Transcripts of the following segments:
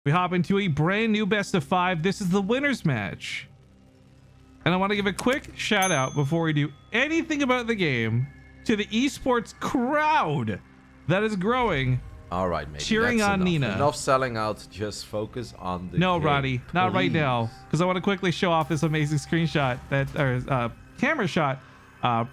We hop into a brand new best of 5. This is the winners match. And I want to give a quick shout out before we do anything about the game to the esports crowd that is growing. All right, mate. Cheering on Nina. Enough selling out. Just focus on the No, game, Roddy, not right please. now, because I want to quickly show off this amazing screenshot that, or camera shot,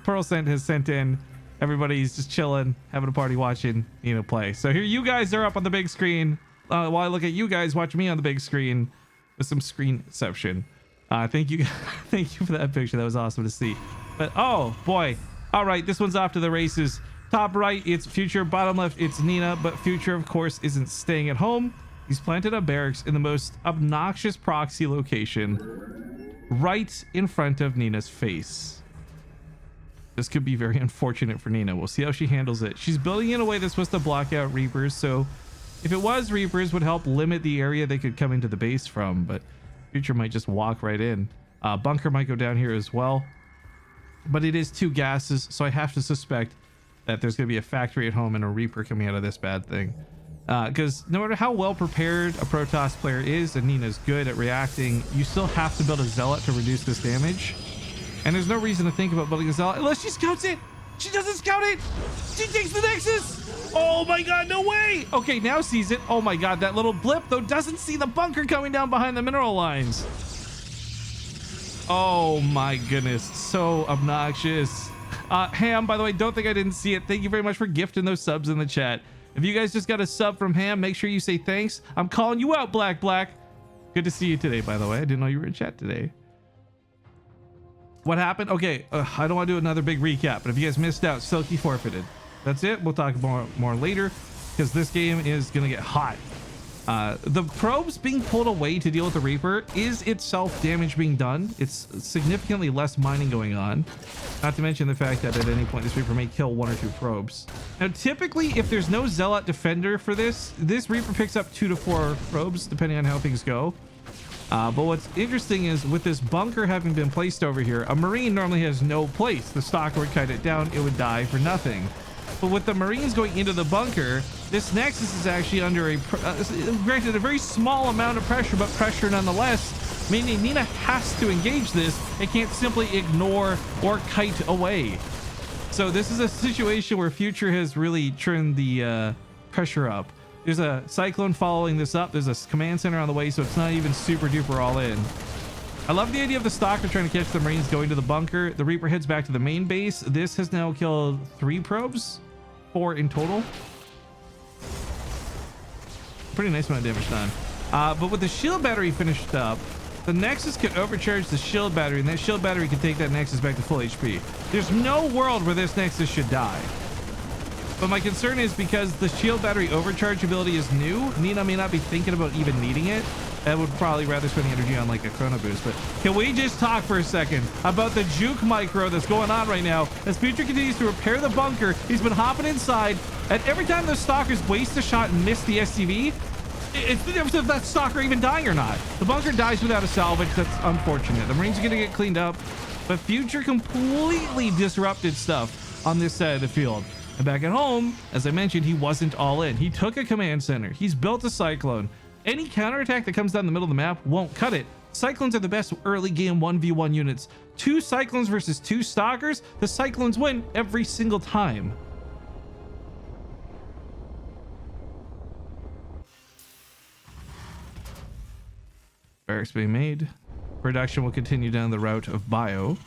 Pearl has sent in. Everybody's just chilling, having a party, watching Nina play. So here you guys are up on the big screen, while I look at you guys watch me on the big screen with some screenception. Thank you, thank you for that picture. That was awesome to see. But oh boy, all right, this one's off to the races. Top right, it's Future. Bottom left, it's Nina. But Future, of course, isn't staying at home. He's planted a barracks in the most obnoxious proxy location, right in front of Nina's face. This could be very unfortunate for Nina. We'll see how she handles it. She's building in a way that's supposed to block out Reapers, so if it was Reapers, would help limit the area they could come into the base from, but Future might just walk right in. Bunker might go down here as well, but it is 2 gases, so I have to suspect that there's going to be a factory at home and a Reaper coming out of this bad thing. Because no matter how well prepared a Protoss player is, and Nina's good at reacting, you still have to build a Zealot to reduce this damage. And there's no reason to think about building a Zealot unless she scouts it. She doesn't scout it. She takes the Nexus. Oh my god, no way. Okay, now sees it. Oh my god, that little blip though doesn't see the bunker coming down behind the mineral lines. Oh my goodness, so obnoxious. Ham, by the way, don't think I didn't see it. Thank you very much for gifting those subs in the chat. If you guys just got a sub from Ham, make sure you say thanks. I'm calling you out, Black. Good to see you today, by the way. I didn't know you were in chat today. What happened? Okay, I don't want to do another big recap, but if you guys missed out, Silky forfeited. That's it. We'll talk more later, because this game is going to get hot. The probes being pulled away to deal with the Reaper is itself damage being done. It's significantly less mining going on. Not to mention the fact that at any point this Reaper may kill 1 or 2 probes. Now, typically, if there's no Zealot defender for this Reaper picks up 2 to 4 probes, depending on how things go. But what's interesting is with this bunker having been placed over here, a Marine normally has no place. The Stalker would kite it down, it would die for nothing. But with the Marines going into the bunker, this Nexus is actually under granted a very small amount of pressure, but pressure nonetheless, meaning Nina has to engage this. It can't simply ignore or kite away. So this is a situation where Future has really turned the pressure up. There's a Cyclone following this up. There's a command center on the way, so it's not even super duper all in. I love the idea of the Stalker trying to catch the Marines going to the bunker. The Reaper heads back to the main base. This has now killed 3 probes, 4 in total. Pretty nice amount of damage done. But with the shield battery finished up, the Nexus can overcharge the shield battery, and that shield battery can take that Nexus back to full HP. There's no world where this Nexus should die. But my concern is because the shield battery overcharge ability is new, Nina may not be thinking about even needing it. I would probably rather spend the energy on like a chrono boost. But can we just talk for a second about the juke micro that's going on right now as Future continues to repair the bunker? He's been hopping inside, and every time those Stalkers waste a shot and miss the SCV, it's the difference if that Stalker even dying or not. The bunker dies without a salvage. That's unfortunate. The Marines are going to get cleaned up, but Future completely disrupted stuff on this side of the field. And back at home, as I mentioned, he wasn't all in. He took a command center. He's built a Cyclone. Any counterattack that comes down the middle of the map won't cut it. Cyclones are the best early game 1v1 units. 2 Cyclones versus 2 Stalkers, the Cyclones win every single time. Barracks being made. Production will continue down the route of bio.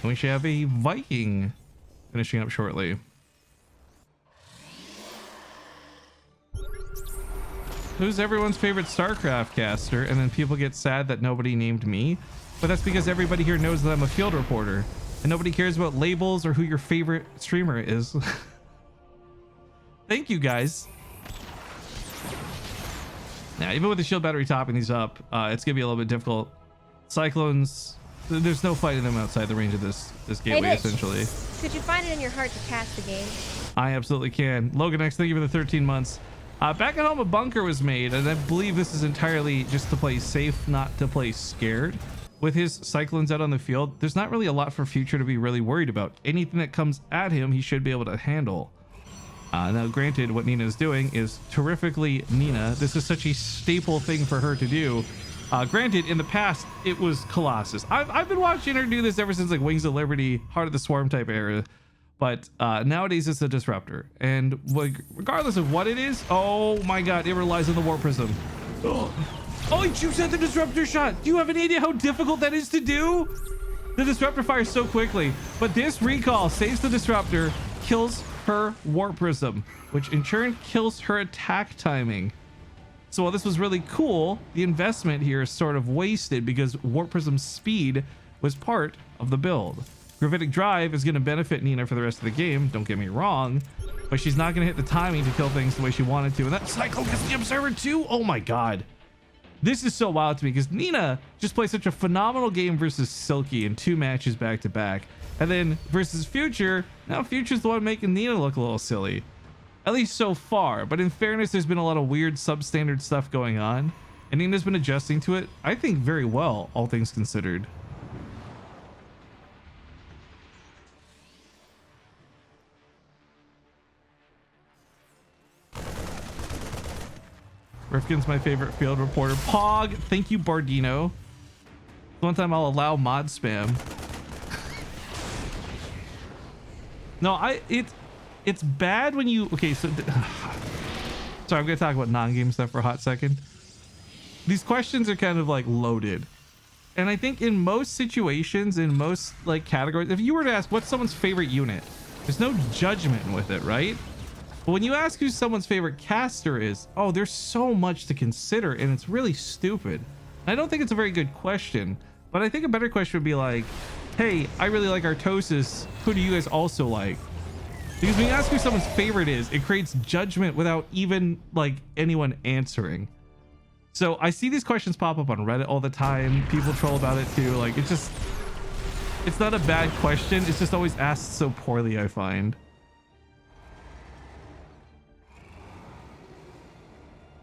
And we should have a Viking finishing up shortly. Who's everyone's favorite StarCraft caster? And then people get sad that nobody named me. But that's because everybody here knows that I'm a field reporter. And nobody cares about labels or who your favorite streamer is. Thank you, guys. Now, even with the shield battery topping these up, it's going to be a little bit difficult. Cyclones, there's no fighting them outside the range of this gateway, hey, essentially. Could you find it in your heart to cast the game? I absolutely can. Logan X, thank you for the 13 months. Back at home, a bunker was made, and I believe this is entirely just to play safe, not to play scared. With his Cyclones out on the field, there's not really a lot for Future to be really worried about. Anything that comes at him, he should be able to handle. Now, granted, what Nina is doing is terrifically Nina. This is such a staple thing for her to do. Granted, in the past, it was Colossus. I've been watching her do this ever since like Wings of Liberty, Heart of the Swarm type era. But nowadays, it's a Disruptor. And regardless of what it is, oh my god, it relies on the Warp Prism. Oh, you sent the Disruptor shot. Do you have any idea how difficult that is to do? The Disruptor fires so quickly. But this recall saves the Disruptor, kills her Warp Prism, which in turn kills her attack timing. So while this was really cool, the investment here is sort of wasted because Warp Prism's speed was part of the build. Gravitic Drive is going to benefit Nina for the rest of the game, don't get me wrong, but she's not going to hit the timing to kill things the way she wanted to. And that cycle gets the Observer too. Oh my god. This is so wild to me because Nina just played such a phenomenal game versus Silky in 2 matches back to back. And then versus Future, now Future's the one making Nina look a little silly. At least so far. But in fairness, there's been a lot of weird substandard stuff going on. And Nina's been adjusting to it, I think, very well, all things considered. Rifkin's my favorite field reporter. Pog, thank you, Bardino. One time I'll allow mod spam. No, it's bad when you, okay, so sorry, I'm gonna talk about non-game stuff for a hot second. These questions are kind of like loaded, and I think in most situations, in most like categories, if you were to ask what's someone's favorite unit, there's no judgment with it, right? But when you ask who someone's favorite caster is, oh, there's so much to consider, and it's really stupid. I don't think it's a very good question, but I think a better question would be like, hey, I really like Artosis. Who do you guys also like? Because when you ask who someone's favorite is, it creates judgment without even like anyone answering. So I see these questions pop up on Reddit all the time. People troll about it too. Like it's not a bad question. It's just always asked so poorly, I find.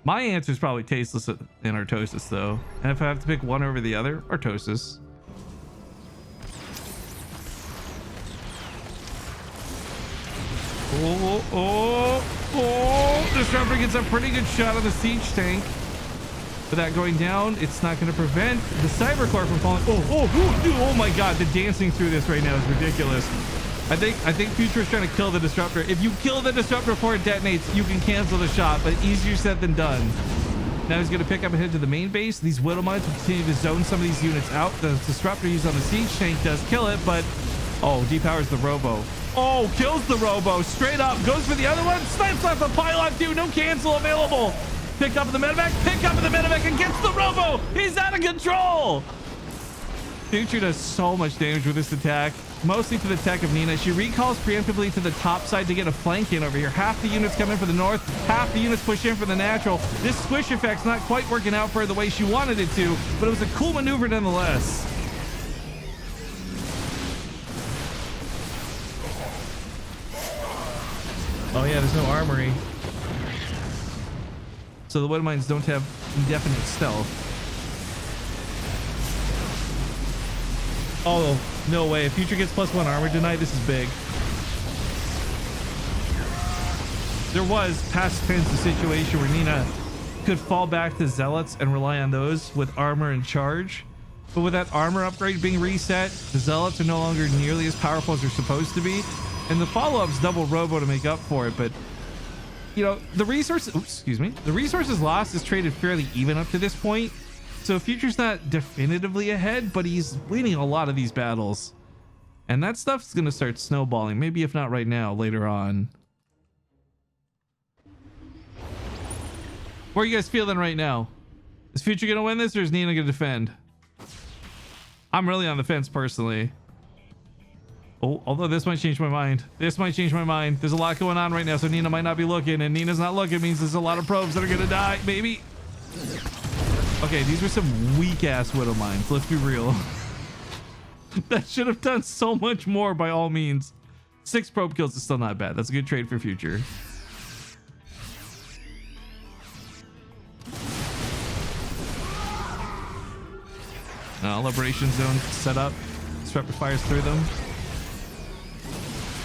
My answer is probably Tasteless and Artosis though. And if I have to pick one over the other, Artosis. Oh, Disruptor gets a pretty good shot on the siege tank. With that going down, it's not going to prevent the Cybercore from falling. Oh my god, the dancing through this right now is ridiculous. I think Future is trying to kill the Disruptor. If you kill the Disruptor before it detonates, you can cancel the shot, but easier said than done. Now he's going to pick up and head to the main base. These Widow Mines will continue to zone some of these units out. The Disruptor used on the siege tank does kill it, but oh, depowers the Robo. Oh, kills the Robo straight up, goes for the other one, snipes off the pylon too, no cancel available. Pick up the medevac, and gets the Robo. He's out of control. Future does so much damage with this attack, mostly to the tech of Nina. She recalls preemptively to the top side to get a flank in over here. Half the units come in for the north, half the units push in for the natural. This squish effect's not quite working out for her the way she wanted it to, but it was a cool maneuver nonetheless. Oh yeah, there's no armory. So the Widow Mines don't have indefinite stealth. Oh, no way. If Future gets +1 armor tonight, this is big. There was past tense a situation where Nina could fall back to Zealots and rely on those with armor and charge. But with that armor upgrade being reset, the Zealots are no longer nearly as powerful as they're supposed to be. And the follow-up's double Robo to make up for it. But, you know, the resources lost is traded fairly even up to this point. So Future's not definitively ahead, but he's winning a lot of these battles. And that stuff's going to start snowballing. Maybe if not right now, later on. What are you guys feeling right now? Is Future going to win this or is Nina going to defend? I'm really on the fence personally. Oh, although this might change my mind. This might change my mind. There's a lot going on right now, so Nina might not be looking, and Nina's not looking means there's a lot of probes that are going to die, maybe. Okay, these were some weak-ass Widow Mines. Let's be real. That should have done so much more by all means. 6 probe kills is still not bad. That's a good trade for Future. Liberation zone set up. Disruptor fires through them.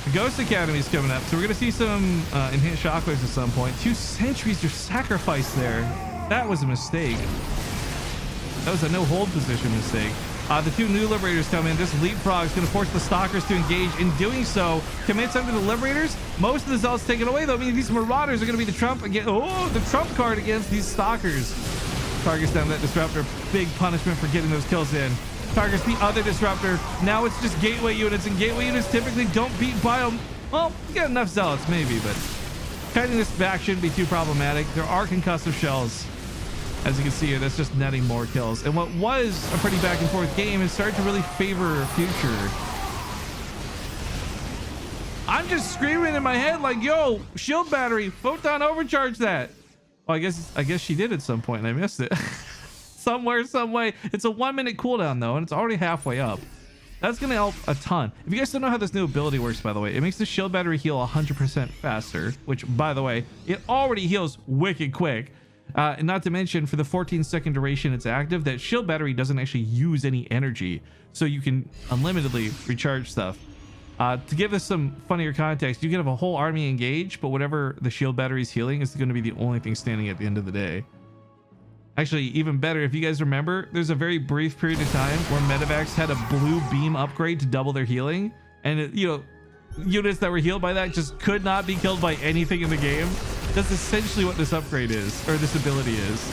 The Ghost Academy is coming up, so we're going to see some enhanced shockwaves at some point. 2 sentries are sacrificed there. That was a mistake. That was a no-hold position mistake. The 2 new Liberators come in. This leapfrog is going to force the Stalkers to engage. In doing so, commits under the Liberators. Most of the Zealots taken away, though. I mean, these Marauders are going to be the trump again. Oh, the trump card against these Stalkers. Targets down that Disruptor. Big punishment for getting those kills in. Targets the other Disruptor. Now it's just gateway units, and gateway units typically don't beat Biome. Well, you get enough Zealots, maybe, but cutting this back shouldn't be too problematic. There are concussive shells. As you can see here, that's just netting more kills. And what was a pretty back and forth game has started to really favor Future. I'm just screaming in my head like, yo, shield battery, photon overcharge that. Well, I guess she did at some point and I missed it. Somewhere, some way. It's a 1-minute cooldown though, and it's already halfway up. That's going to help a ton. If you guys don't know how this new ability works, by the way, it makes the shield battery heal 100% faster, which, by the way, it already heals wicked quick. And not to mention, for the 14-second duration it's active, that shield battery doesn't actually use any energy, so you can unlimitedly recharge stuff. To give us some funnier context, you can have a whole army engage, but whatever the shield battery is healing is going to be the only thing standing at the end of the day. Actually, even better, if you guys remember, there's a very brief period of time where Medivacs had a blue beam upgrade to double their healing, and it, you know, units that were healed by that just could not be killed by anything in the game. That's essentially what this upgrade is, or this ability is.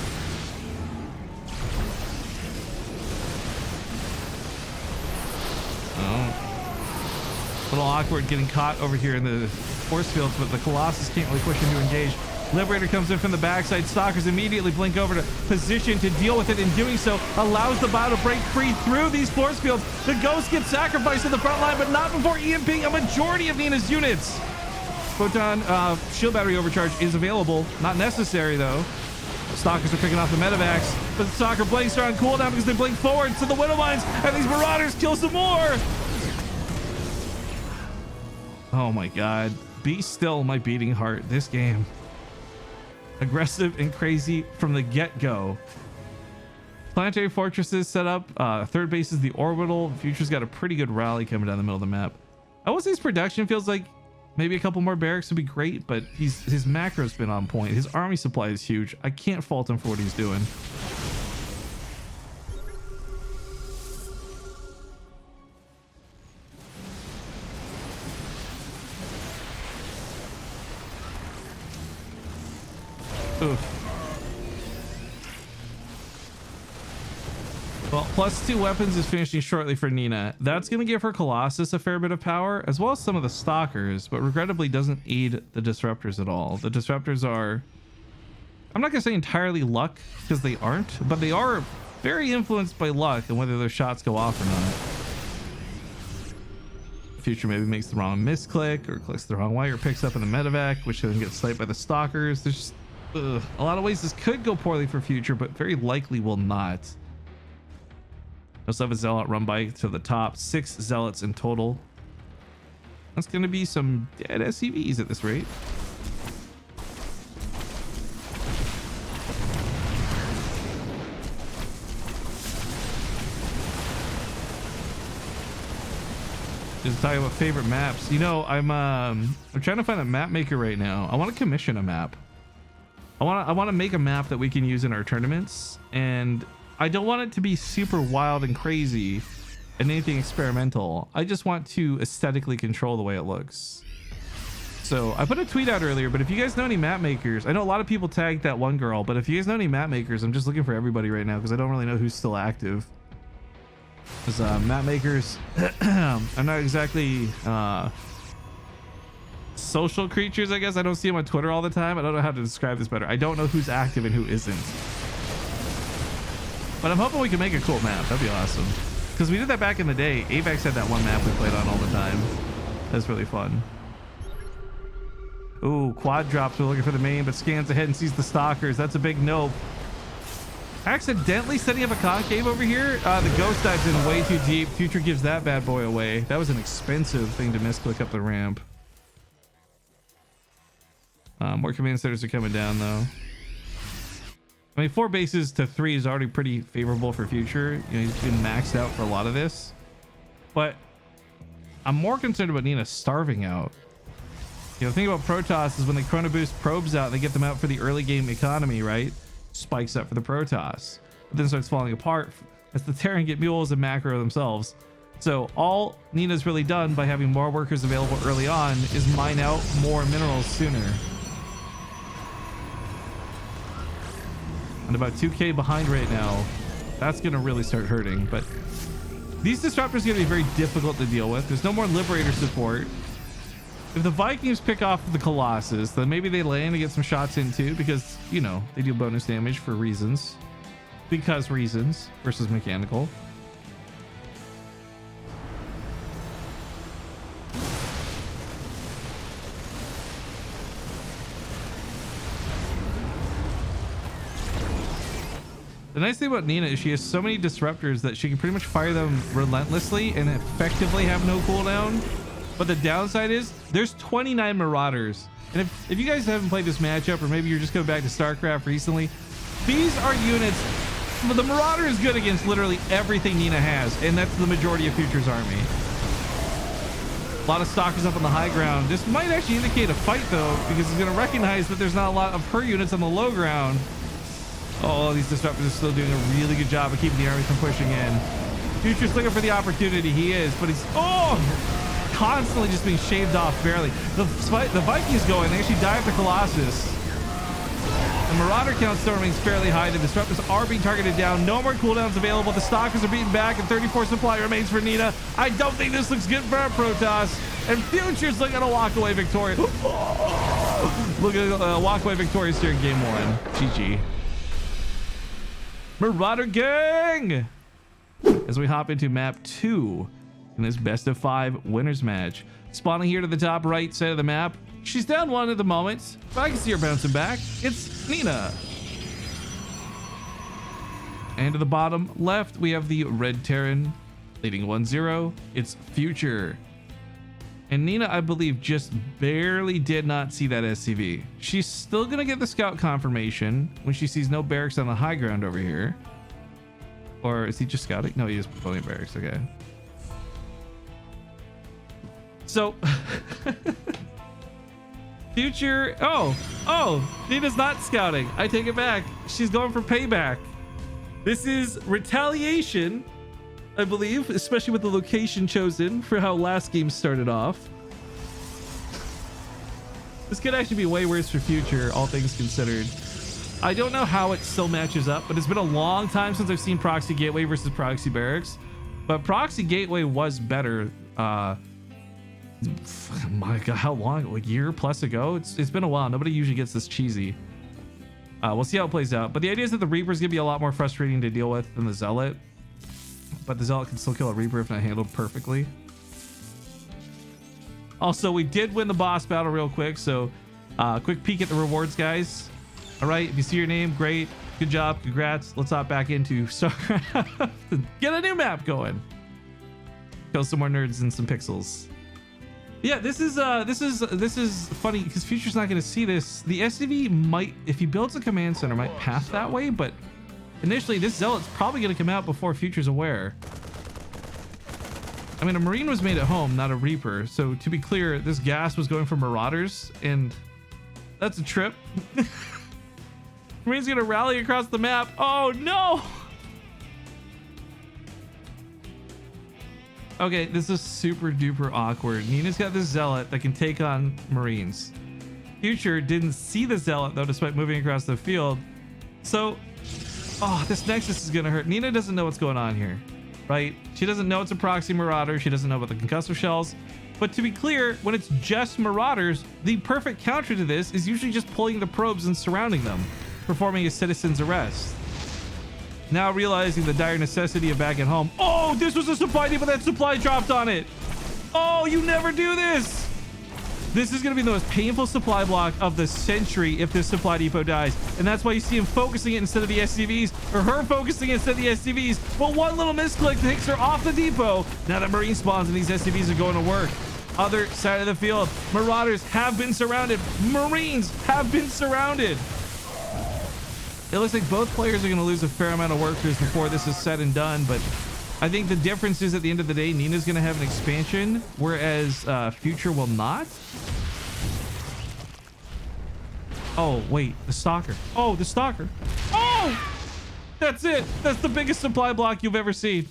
Oh. A little awkward getting caught over here in the force fields, but the Colossus can't really push him to engage. Liberator comes in from the backside. Stalkers immediately blink over to position to deal with it. In doing so, allows the bow to break free through these force fields. The Ghost gets sacrificed in the front line, but not before EMPing a majority of Nina's units. Photon shield battery overcharge is available. Not necessary, though. Stalkers are picking off the Medivacs, but the Stalker blinks are on cooldown because they blink forward to the Widow Mines, and these Marauders kill some more. Oh my god. Be still, my beating heart. This game. Aggressive and crazy from the get-go. Planetary fortresses set up. Third base is the orbital. Future's got a pretty good rally coming down the middle of the map. I will say his production feels like maybe a couple more barracks would be great, but his macro's been on point. His army supply is huge. I can't fault him for what he's doing. Oof. Well, +2 weapons is finishing shortly for Nina. That's going to give her Colossus a fair bit of power, as well as some of the Stalkers, but regrettably doesn't aid the Disruptors at all. The Disruptors are, I'm not going to say entirely luck, because they aren't, but they are very influenced by luck and whether their shots go off or not. Future maybe makes the wrong misclick, or clicks the wrong way, or picks up in the Medivac, which then gets sniped by the Stalkers. There's just a lot of ways this could go poorly for Future, but very likely will not. Let's have a Zealot run by to the top. 6 Zealots in total. That's going to be some dead SCVs at this rate. Just talking about favorite maps. You know, I'm trying to find a map maker right now. I want to commission a map. I want to make a map that we can use in our tournaments, and I don't want it to be super wild and crazy and anything experimental. I just want to aesthetically control the way it looks. So I put a tweet out earlier, but if you guys know any map makers, I know a lot of people tagged that one girl, but if you guys know any map makers, I'm just looking for everybody right now because I don't really know who's still active. Because map makers, I'm not exactly social creatures, I guess. I don't see them on Twitter all the time. I don't know how to describe this better. I don't know who's active and who isn't. But I'm hoping we can make a cool map. That'd be awesome. Because we did that back in the day. Avex had that one map we played on all the time. That's really fun. Ooh, quad drops. We're looking for the main, but scans ahead and sees the Stalkers. That's a big nope. Accidentally setting up a concave over here. The Ghost dives in way too deep. Future gives that bad boy away. That was an expensive thing to misclick up the ramp. More command centers are coming down though. I mean, 4 bases to 3 is already pretty favorable for Future. You know, he's been maxed out for a lot of this, but I'm more concerned about Nina starving out. You know, the thing about Protoss is when they chrono boost probes out, they get them out for the early game economy, right? Spikes up for the Protoss, but then starts falling apart as the Terran get mules and macro themselves. So all Nina's really done by having more workers available early on is mine out more minerals sooner. And about 2k behind right now. That's gonna really start hurting, but these disruptors are gonna be very difficult to deal with. There's no more Liberator support. If the Vikings pick off the Colossus, then maybe they land and get some shots in too, because, you know, they do bonus damage for reasons. Because reasons versus mechanical. The nice thing about Nina is she has so many disruptors that she can pretty much fire them relentlessly and effectively have no cooldown. But the downside is there's 29 Marauders. And if you guys haven't played this matchup, or maybe you're just going back to StarCraft recently, these are units. The Marauder is good against literally everything Nina has, and that's the majority of Future's army. A lot of stalkers up on the high ground. This might actually indicate a fight though, because he's going to recognize that there's not a lot of her units on the low ground. Oh, these disruptors are still doing a really good job of keeping the army from pushing in. Future's looking for the opportunity. He is, but he's constantly just being shaved off barely. The Vikings go in. They actually dive the Colossus. The Marauder count still remains fairly high. The disruptors are being targeted down. No more cooldowns available. The stalkers are beaten back, and 34 supply remains for Nina. I don't think this looks good for our Protoss. And Future's looking to walk away victorious. Look at walk away victorious here in game 1. GG. Marauder gang! As we hop into map 2 in this best of 5 winners match. Spawning here to the top right side of the map. She's down 1 at the moment, but I can see her bouncing back. It's Nina. And to the bottom left, we have the red Terran leading 1-0. It's Future. And Nina, I believe, just barely did not see that SCV. She's still going to get the scout confirmation when she sees no barracks on the high ground over here. Or is he just scouting? No, he is building barracks. Okay. So... Future... Oh! Nina's not scouting. I take it back. She's going for payback. This is retaliation, I believe, especially with the location chosen for how last game started off. This could actually be way worse for Future, all things considered. I don't know how it still matches up, but it's been a long time since I've seen Proxy Gateway versus Proxy Barracks. But Proxy Gateway was better. My God, how long? A year plus ago? It's been a while. Nobody usually gets this cheesy. We'll see how it plays out. But the idea is that the Reaper's gonna be a lot more frustrating to deal with than the Zealot. But the Zealot can still kill a Reaper if not handled perfectly. Also, we did win the boss battle real quick, so quick peek at the rewards, guys. All right, if you see your name, great. Good job. Congrats. Let's hop back into StarCraft and get a new map going. Kill some more nerds and some pixels. Yeah, this is funny because Future's not going to see this. The SCV might, if he builds a command center, might path that way, but initially this Zealot's probably going to come out before Future's aware. I mean, a Marine was made at home, not a Reaper. So to be clear, this gas was going for Marauders, and that's a trip. Marine's going to rally across the map. Oh no! Okay, this is super duper awkward. Nina's got this Zealot that can take on Marines. Future didn't see the Zealot though, despite moving across the field. So, this Nexus is gonna hurt. Nina doesn't know what's going on here, right? She doesn't know it's a proxy Marauder. She doesn't know about the concussor shells. But to be clear, when it's just Marauders, the perfect counter to this is usually just pulling the probes and surrounding them, performing a citizen's arrest. Now realizing the dire necessity of back at home. Oh, this was a supply depot that supply dropped on it. Oh, you never do this. This is going to be the most painful supply block of the century if this supply depot dies. And that's why you see him focusing it instead of the SCVs, or her focusing it instead of the SCVs. But one little misclick takes her off the depot. Now that Marine spawns and these SCVs are going to work. Other side of the field, Marauders have been surrounded. Marines have been surrounded. It looks like both players are going to lose a fair amount of workers before this is said and done, but I think the difference is at the end of the day, Nina's going to have an expansion, whereas Future will not. Oh, wait, the Stalker. Oh, the Stalker. Oh, that's it. That's the biggest supply block you've ever seen.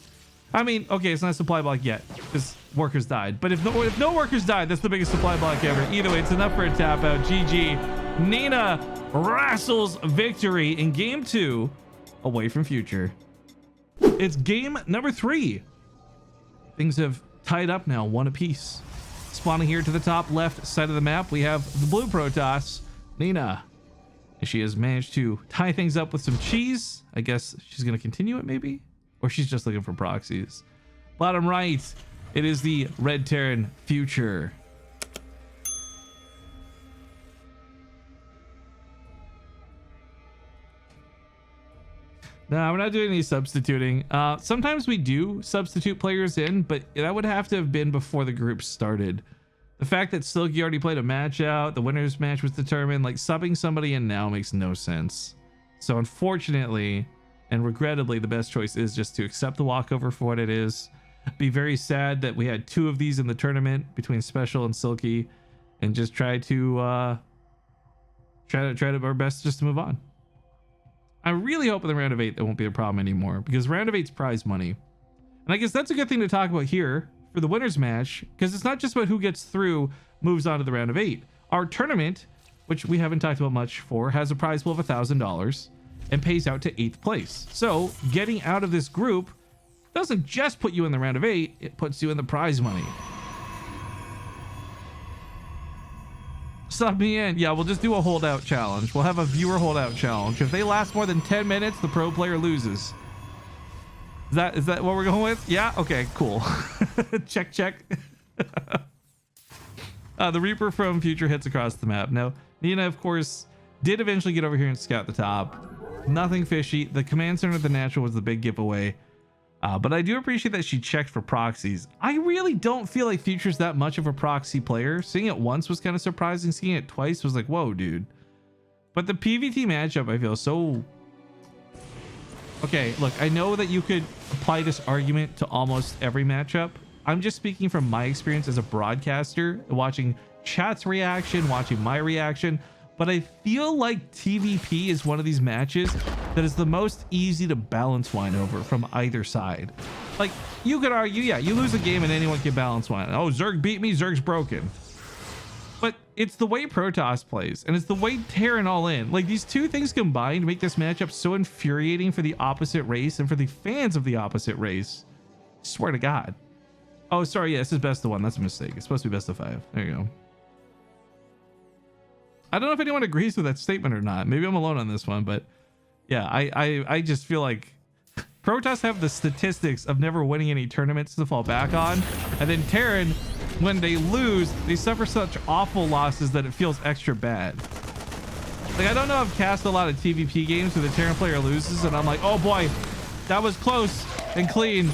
I mean, okay, it's not a supply block yet because workers died. But if no workers died, that's the biggest supply block ever. Either way, it's enough for a tap out. GG. Nina wrestles victory in game 2 away from Future. It's game number 3. Things have tied up now, 1 apiece. Spawning here to the top left side of the map, we have the blue Protoss, Nina. And she has managed to tie things up with some cheese. I guess she's going to continue it maybe? Or she's just looking for proxies. Bottom right, it is the Red Terran Future. No, we're not doing any substituting. Sometimes we do substitute players in, but that would have to have been before the group started. The fact that Silky already played a match out, the winner's match was determined, like subbing somebody in now makes no sense. So unfortunately, and regrettably, the best choice is just to accept the walkover for what it is. Be very sad that we had 2 of these in the tournament between Special and Silky, and just try to our best just to move on. I really hope in the round of 8 that won't be a problem anymore, because round of 8's prize money. And I guess that's a good thing to talk about here for the winner's match, because it's not just about who gets through, moves on to the round of 8. Our tournament, which we haven't talked about much for, has a prize pool of $1,000 and pays out to 8th place. So getting out of this group doesn't just put you in the round of 8, it puts you in the prize money. Sub me in. Yeah, we'll just do a holdout challenge. We'll have a viewer holdout challenge. If they last more than 10 minutes, the pro player loses. Is that what we're going with? Yeah? Okay, cool. Check. The Reaper from Future hits across the map. Now, Nina, of course, did eventually get over here and scout the top. Nothing fishy. The command center of the natural was the big giveaway. But I do appreciate that she checked for proxies. I really don't feel like Future's that much of a proxy player. Seeing it once was kind of surprising. Seeing it twice was like, whoa, dude. But the PvT matchup, I feel so... Okay, look, I know that you could apply this argument to almost every matchup. I'm just speaking from my experience as a broadcaster, watching chat's reaction, watching my reaction. But I feel like TVP is one of these matches that is the most easy to balance wine over from either side. Like, you could argue, yeah, you lose a game and anyone can balance wine. Oh, Zerg beat me, Zerg's broken. But it's the way Protoss plays, and it's the way Terran all in. Like, these two things combined make this matchup so infuriating for the opposite race and for the fans of the opposite race. I swear to God. Oh, sorry, yeah, this is best of 1. That's a mistake. It's supposed to be best of 5. There you go. I don't know if anyone agrees with that statement or not. Maybe I'm alone on this one, but yeah, I just feel like Protoss have the statistics of never winning any tournaments to fall back on. And then Terran, when they lose, they suffer such awful losses that it feels extra bad. Like, I don't know, I've cast a lot of TVP games where the Terran player loses and I'm like, oh boy, that was close and clean.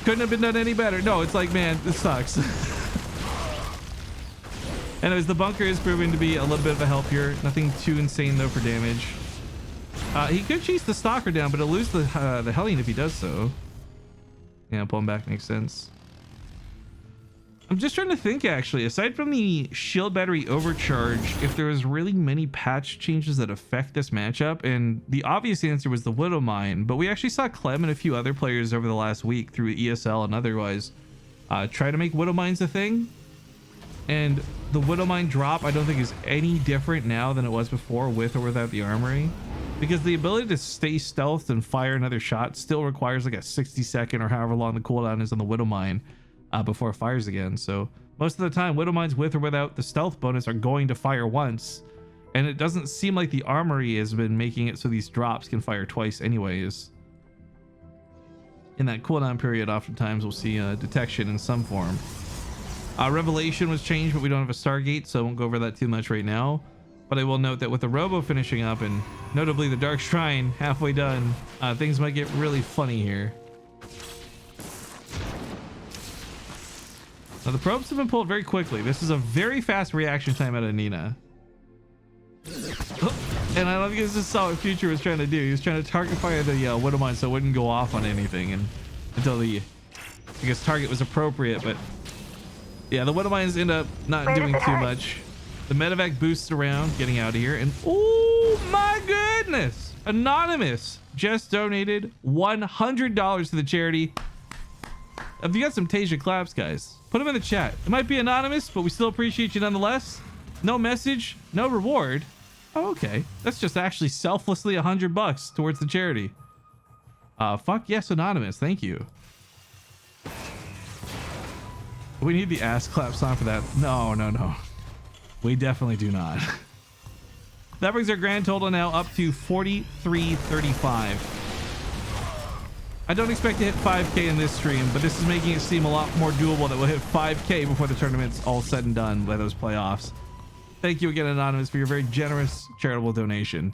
Couldn't have been done any better. No, it's like, man, this sucks. Anyways, the bunker is proving to be a little bit of a help here. Nothing too insane though for damage. He could chase the Stalker down, but he'll lose the Hellion if he does so. Yeah, pull him back makes sense. I'm just trying to think, actually, aside from the shield battery overcharge, if there was really many patch changes that affect this matchup. And the obvious answer was the Widow Mine, but we actually saw Clem and a few other players over the last week through ESL and otherwise try to make Widow Mines a thing. And the Widow Mine drop, I don't think is any different now than it was before, with or without the armory. Because the ability to stay stealthed and fire another shot still requires like a 60-second or however long the cooldown is on the Widow Mine before it fires again. So most of the time, Widow Mines with or without the stealth bonus are going to fire once. And it doesn't seem like the armory has been making it so these drops can fire twice anyways. In that cooldown period, oftentimes we'll see detection in some form. Revelation was changed, but we don't have a Stargate, so I won't go over that too much right now. But I will note that with the Robo finishing up, and notably the Dark Shrine halfway done, things might get really funny here. Now the probes have been pulled very quickly. This is a very fast reaction time out of Nina. And I don't know if you guys just saw what Future was trying to do. He was trying to target fire the Widow Mine so it wouldn't go off on anything, and until the, I guess, target was appropriate. But yeah, the Widow Mines end up not doing too much. The medevac boosts around, getting out of here, and oh my goodness, Anonymous just donated $100 to the charity. If you got some Tasia claps, guys, put them in the chat. It might be anonymous, but we still appreciate you nonetheless. No message, no reward. Oh, okay. That's just actually selflessly $100 towards the charity. Fuck yes, anonymous. Thank you. We need the ass clap song for that. No. We definitely do not. That brings our grand total now up to 4335. I don't expect to hit 5K in this stream, but this is making it seem a lot more doable that we'll hit 5K before the tournament's all said and done by those playoffs. Thank you again, Anonymous, for your very generous charitable donation.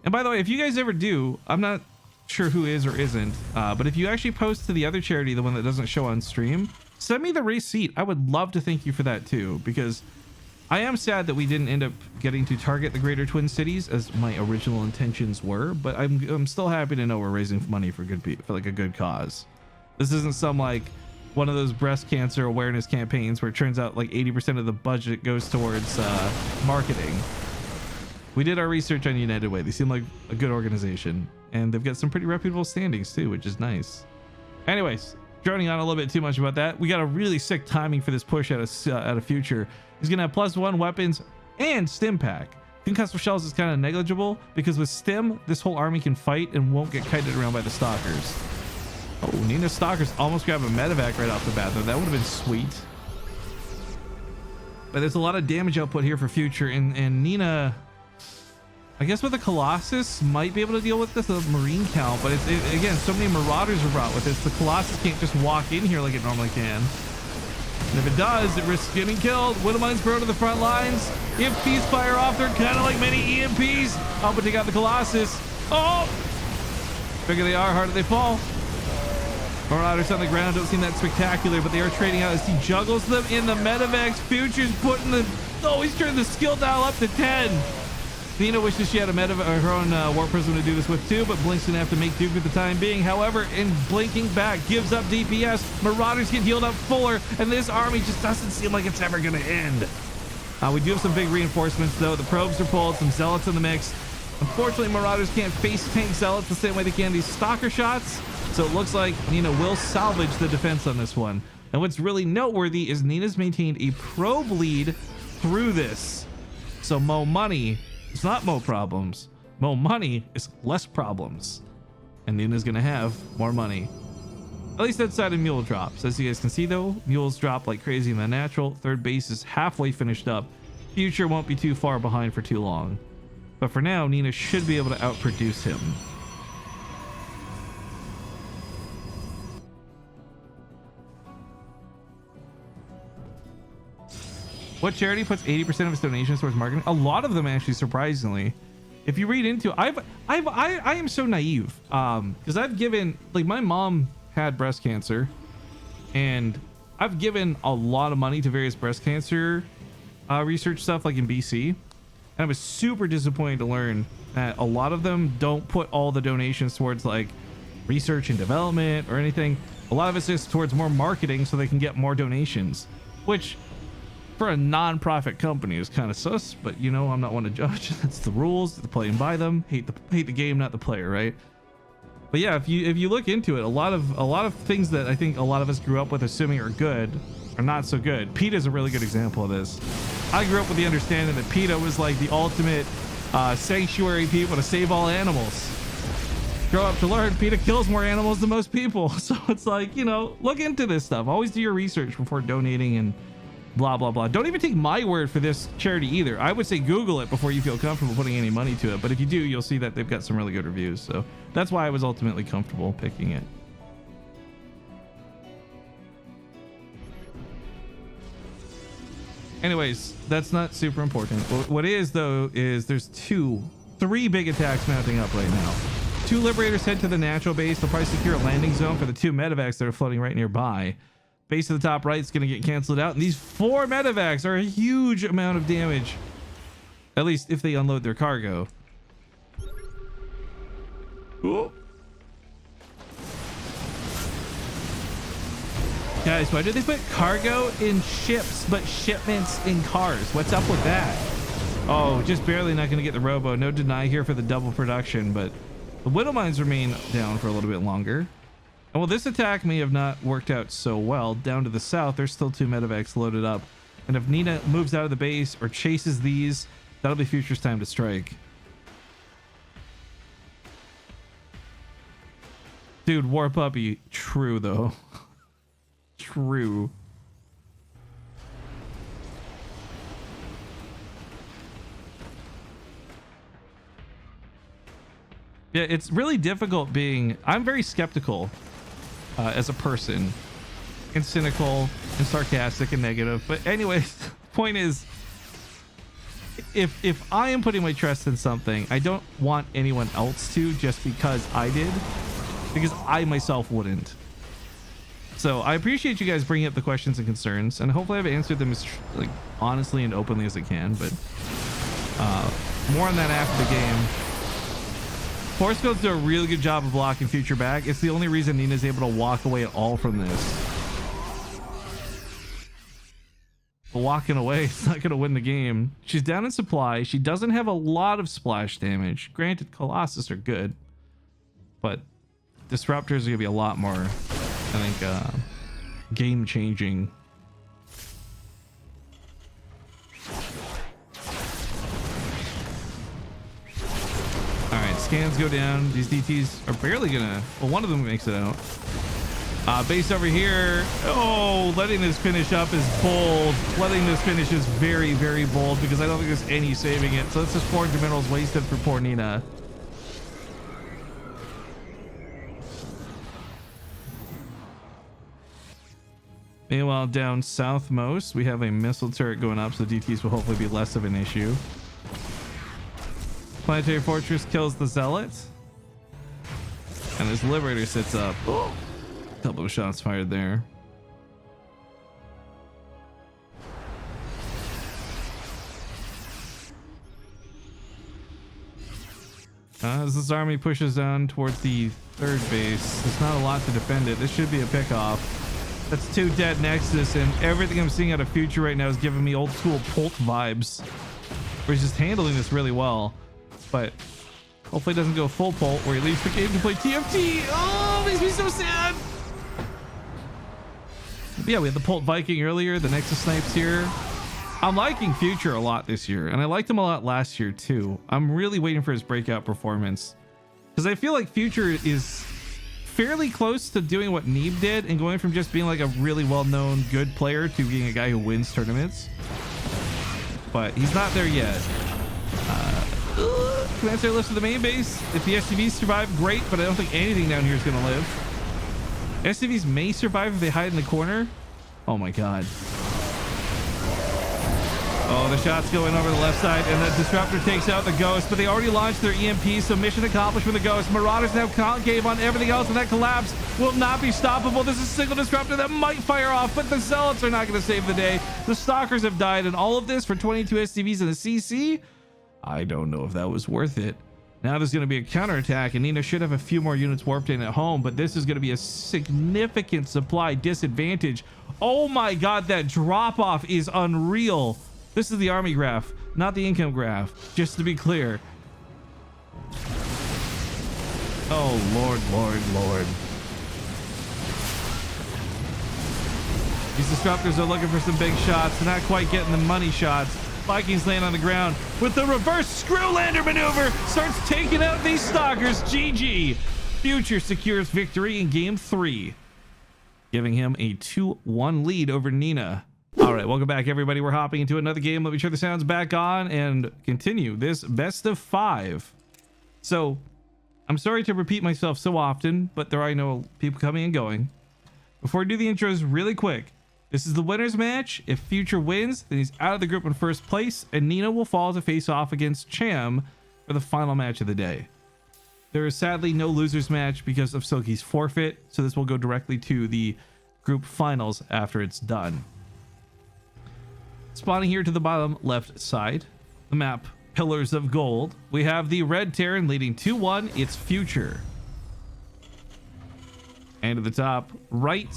And by the way, if you guys ever do, I'm not sure who is or isn't, but if you actually post to the other charity, the one that doesn't show on stream, send me the receipt. I would love to thank you for that too, because I am sad that we didn't end up getting to target the greater Twin Cities as my original intentions were, but I'm still happy to know we're raising money for like a good cause. This isn't some like one of those breast cancer awareness campaigns where it turns out like 80% of the budget goes towards marketing. We did our research on United Way. They seem like a good organization, and they've got some pretty reputable standings too, which is nice. Anyways, droning on a little bit too much about that. We got a really sick timing for this push out of Future. He's gonna have +1 weapons and stim pack. Concussive shells is kind of negligible because with stim, this whole army can fight and won't get kited around by the stalkers. Oh, Nina's stalkers almost grab a medevac right off the bat though. That would have been sweet. But there's a lot of damage output here for Future, and Nina, I guess with the Colossus, might be able to deal with this Marine count, but again, so many Marauders are brought with this. The Colossus can't just walk in here like it normally can. And if it does, it risks getting killed. Widow Mines grow to the front lines. If these fire off, they're kind of like many EMPs. Oh, but they got the Colossus. Oh! Bigger they are, harder they fall. Marauders on the ground don't seem that spectacular, but they are trading out as he juggles them in the medevacs. Future's putting the... Oh, he's turned the skill dial up to 10. Nina wishes she had her own Warp Prism to do this with too, but Blink's gonna have to make do for the time being. However, in blinking back, gives up DPS. Marauders get healed up fuller, and this army just doesn't seem like it's ever gonna end. We do have some big reinforcements though. The probes are pulled, some zealots in the mix. Unfortunately, Marauders can't face tank zealots the same way they can these stalker shots, so it looks like Nina will salvage the defense on this one. And what's really noteworthy is Nina's maintained a probe lead through this. So Mo money, it's not Mo problems. Mo money is less problems. And Nina's gonna have more money. At least outside of mule drops. As you guys can see though, mules drop like crazy in the natural. Third base is halfway finished up. Future won't be too far behind for too long. But for now, Nina should be able to outproduce him. What charity puts 80% of its donations towards marketing? A lot of them, actually, surprisingly. If you read into it, I am so naive. Because I've given, like, my mom had breast cancer, and I've given a lot of money to various breast cancer research stuff, like in BC. And I was super disappointed to learn that a lot of them don't put all the donations towards like research and development or anything. A lot of it's just towards more marketing so they can get more donations, which for a non-profit company is kind of sus, but you know, I'm not one to judge. That's the rules, the playing by them. Hate the game, not the player, right? But yeah, if you look into it, a lot of things that I think a lot of us grew up with assuming are good are not so good. PETA is a really good example of this. I grew up with the understanding that PETA was like the ultimate sanctuary people to save all animals. Grow up to learn PETA kills more animals than most people. So it's like, you know, look into this stuff. Always do your research before donating and blah, blah, blah. Don't even take my word for this charity either. I would say Google it before you feel comfortable putting any money to it. But if you do, you'll see that they've got some really good reviews. So that's why I was ultimately comfortable picking it. Anyways, that's not super important. What is though is there's three big attacks mounting up right now. 2 Liberators head to the natural base. They'll probably secure a landing zone for the 2 medevacs that are floating right nearby. Base of the top right is going to get canceled out, and these 4 medevacs are a huge amount of damage. At least if they unload their cargo. Ooh. Guys, why do they put cargo in ships but shipments in cars? What's up with that? Oh, just barely not going to get the robo. No deny here for the double production, but the Widow Mines remain down for a little bit longer. And while this attack may have not worked out so well, down to the south, there's still 2 medevacs loaded up. And if Nina moves out of the base or chases these, that'll be Future's time to strike. Dude, War Puppy. True, though. True. Yeah, it's really difficult being... I'm very skeptical as a person. And cynical and sarcastic and negative. But anyways, the point is, if I am putting my trust in something, I don't want anyone else to just because I did. Because I myself wouldn't. So I appreciate you guys bringing up the questions and concerns. And hopefully I've answered them as like honestly and openly as I can. But more on that after the game. Force Fields do a really good job of blocking Future back. It's the only reason Nina's able to walk away at all from this. But walking away, it's not going to win the game. She's down in supply. She doesn't have a lot of splash damage. Granted, Colossus are good. But Disruptors are going to be a lot more, I think, game-changing. Alright, scans go down. These DTs are barely gonna... Well, one of them makes it out. Base over here. Oh, letting this finish up is bold. Letting this finish is very, very bold because I don't think there's any saving it. So that's just 400 minerals wasted for poor Nina. Meanwhile, down southmost, we have a missile turret going up, so DTs will hopefully be less of an issue. Planetary Fortress kills the Zealot. And this Liberator sits up. Oh, couple of shots fired there. As this army pushes down towards the third base, there's not a lot to defend it. This should be a pickoff. That's 2 dead Nexus, and everything I'm seeing out of Future right now is giving me old school Pult vibes. Where he's just handling this really well. But hopefully it doesn't go full Pult where he leaves the game to play TFT. Oh, makes me so sad. But yeah, we had the Pult Viking earlier, the Nexus snipes here. I'm liking Future a lot this year, and I liked him a lot last year too. I'm really waiting for his breakout performance. Because I feel like Future is fairly close to doing what Neeb did and going from just being like a really well-known good player to being a guy who wins tournaments. But he's not there yet. Commander lifts to the main base. If the SCVs survive, great, but I don't think anything down here is going to live. SCVs may survive if they hide in the corner. Oh my god. Oh, the shot's going over the left side, and the Disruptor takes out the Ghost, but they already launched their EMP, so mission accomplished for the Ghost. Marauders now concave on everything else, and that collapse will not be stoppable. This is a single Disruptor that might fire off, but the Zealots are not going to save the day. The Stalkers have died, and all of this for 22 SCVs and a CC? I don't know if that was worth it. Now there's going to be a counterattack, and Nina should have a few more units warped in at home, but this is going to be a significant supply disadvantage. Oh my god, that drop-off is unreal. This is the army graph, not the income graph, just to be clear. Oh, Lord, Lord, Lord. These Disruptors are looking for some big shots. They're not quite getting the money shots. Vikings land on the ground with the reverse screw lander maneuver. Starts taking out these Stalkers. GG. Future secures victory in game 3, giving him a 2-1 lead over Nina. All right, welcome back, everybody. We're hopping into another game. Let me turn the sounds back on and continue this best of 5. So, I'm sorry to repeat myself so often, but there are no people coming and going. Before I do the intros really quick, this is the winner's match. If Future wins, then he's out of the group in first place, and Nina will fall to face off against Cham for the final match of the day. There is sadly no loser's match because of Silky's forfeit, so this will go directly to the group finals after it's done. Spawning here to the bottom left side, the map Pillars of Gold, we have the red Terran leading 2-1. It's Future. And at the top right,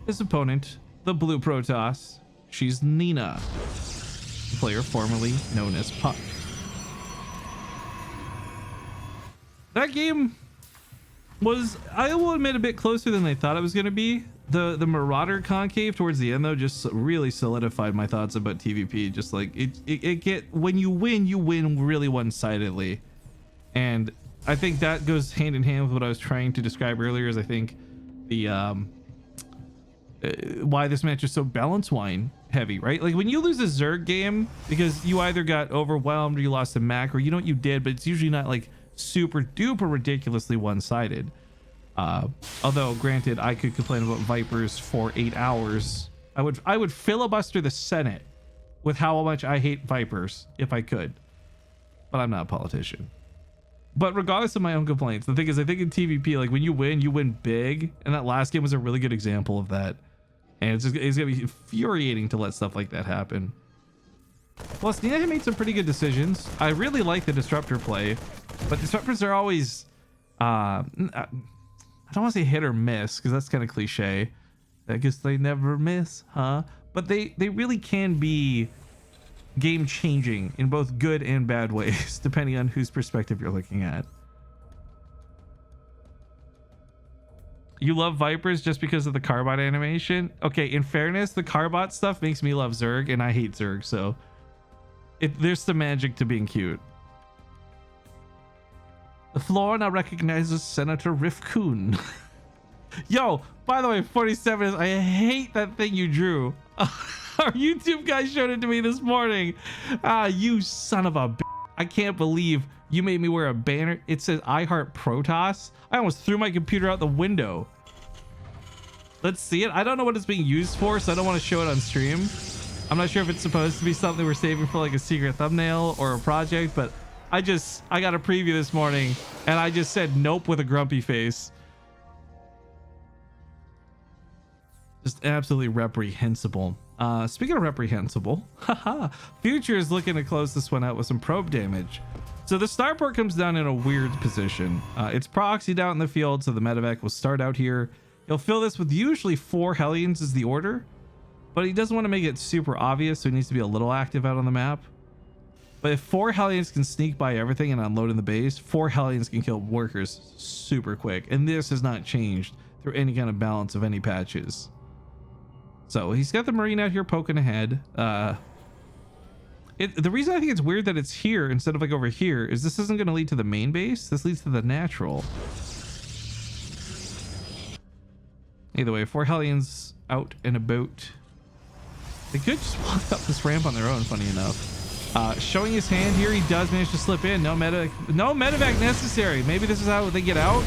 his opponent, the blue Protoss. She's Nina, player formerly known as Puck. That game was, I will admit, a bit closer than I thought it was going to be. The Marauder concave towards the end though just really solidified my thoughts about TvP. Just like when you win really one-sidedly, and I think that goes hand in hand with what I was trying to describe earlier. Is I think the why this match is so balance wine heavy, right? Like when you lose a Zerg game because you either got overwhelmed or you lost a Mac, or you know what you did, but it's usually not like super duper ridiculously one-sided. Although granted, I could complain about Vipers for 8 hours. I would filibuster the Senate with how much I hate Vipers if I could, but I'm not a politician. But regardless of my own complaints, the thing is, I think in TvP, like when you win big, and that last game was a really good example of that. And it's gonna be infuriating to let stuff like that happen. Plus, Nina made some pretty good decisions. I really like the disruptor play, but disruptors are always I don't want to say hit or miss because that's kind of cliche. I guess they never miss, huh? But they really can be game changing in both good and bad ways, depending on whose perspective you're looking at. You love Vipers just because of the Carbot animation? Okay, in fairness, the Carbot stuff makes me love Zerg, and I hate Zerg, so there's some magic to being cute. The floor now recognizes Senator Riff Kuhn. Yo, by the way, 47 is, I hate that thing you drew. Our YouTube guy showed it to me this morning. You son of a b****. I can't believe you made me wear a banner. It says I Heart Protoss. I almost threw my computer out the window. Let's see it. I don't know what it's being used for, so I don't want to show it on stream. I'm not sure if it's supposed to be something we're saving for like a secret thumbnail or a project, but I got a preview this morning and I just said nope with a grumpy face. Just absolutely reprehensible. Speaking of reprehensible, haha, Future is looking to close this one out with some probe damage. So the starport comes down in a weird position. It's proxied out in the field, so the medevac will start out here. He'll fill this with usually 4 Hellions is the order, but he doesn't want to make it super obvious, so he needs to be a little active out on the map. But if 4 Hellions can sneak by everything and unload in the base, 4 Hellions can kill workers super quick. And this has not changed through any kind of balance of any patches. So he's got the Marine out here poking ahead. The reason I think it's weird that it's here instead of like over here is this isn't going to lead to the main base. This leads to the natural. Either way, 4 Hellions out and about. They could just walk up this ramp on their own, funny enough. Showing his hand here, he does manage to slip in. No medevac necessary. Maybe this is how they get out.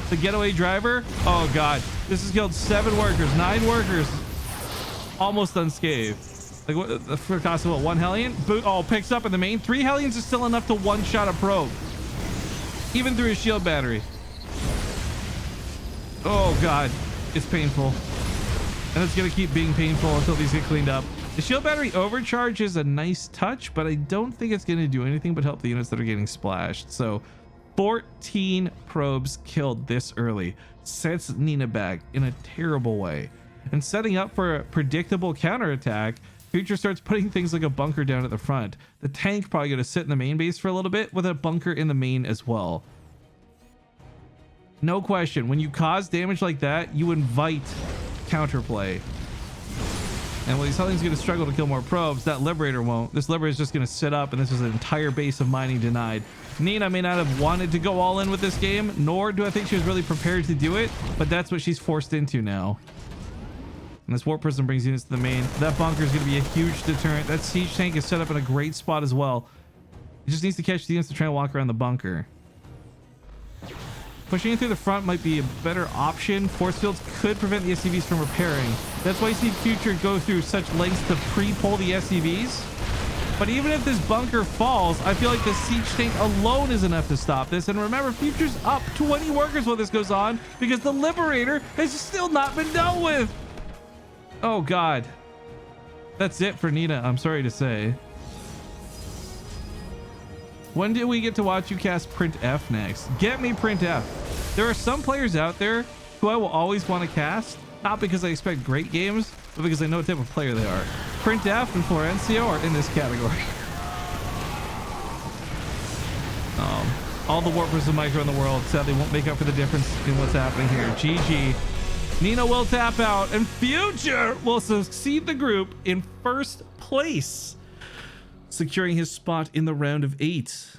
The getaway driver. Oh god, this has killed 7 workers, 9 workers, almost unscathed. Like what, for cost of what, 1 Hellion? Oh, picks up in the main. 3 Hellions is still enough to one-shot a probe, even through his shield battery. Oh god, it's painful, and it's gonna keep being painful until these get cleaned up. The shield battery overcharge is a nice touch, but I don't think it's going to do anything but help the units that are getting splashed. So 14 probes killed this early sets Nina back in a terrible way. And setting up for a predictable counterattack, Future starts putting things like a bunker down at the front. The tank probably going to sit in the main base for a little bit with a bunker in the main as well. No question, when you cause damage like that, you invite counterplay. And while these Hellions going to struggle to kill more probes, that Liberator won't. This Liberator is just going to sit up, and this is an entire base of mining denied. Nina may not have wanted to go all in with this game, nor do I think she was really prepared to do it, but that's what she's forced into now. And this Warp Prism brings units to the main. That bunker is going to be a huge deterrent. That siege tank is set up in a great spot as well. It just needs to catch the units to try and walk around the bunker. Pushing it through the front might be a better option. Force fields could prevent the SCVs from repairing. That's why you see Future go through such lengths to pre-pull the SCVs. But even if this bunker falls, I feel like the siege tank alone is enough to stop this. And remember, Future's up 20 workers while this goes on because the Liberator has still not been dealt with. Oh god. That's it for Nina, I'm sorry to say. When do we get to watch you cast Print F next? Get me Print F. There are some players out there who I will always want to cast, Not because I expect great games, but because I know what type of player they are. Printf and Florencio are in this category. All the warpers and micro in the world sadly won't make up for the difference in what's happening here. GG. Nino will tap out, and Future will succeed the group in first place, securing his spot in the round of 8.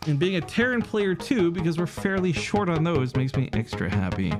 And being a Terran player too, because we're fairly short on those, makes me extra happy.